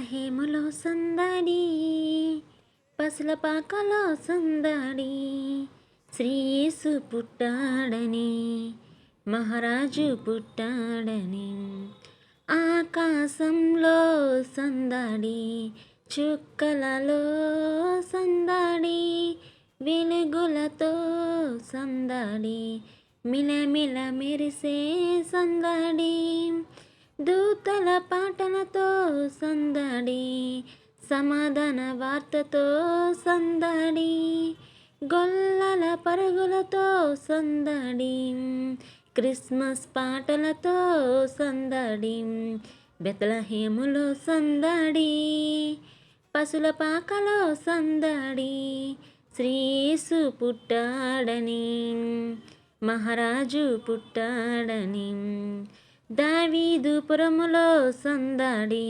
బెత్లహేములో సందడి, పసుల పాకలో సందడి, శ్రీ యేసు పుట్టాడని, మహారాజు పుట్టాడని. ఆకాశంలో సందడి, చుక్కలలో సందడి, వెలుగులతో సందడి, మిలమిల మెరిసే సందడి, దూతల పాటలతో సందడి, సమాధాన వార్తతో సందడి, గొల్లల పరుగులతో సందడి, క్రిస్మస్ పాటలతో సందడి. బెత్లహేములో సందడి, పసుల పాకలో సందడి, శ్రీ యేసు పుట్టాడని, మహారాజు పుట్టాడని. దావీదు పురములో సందడి,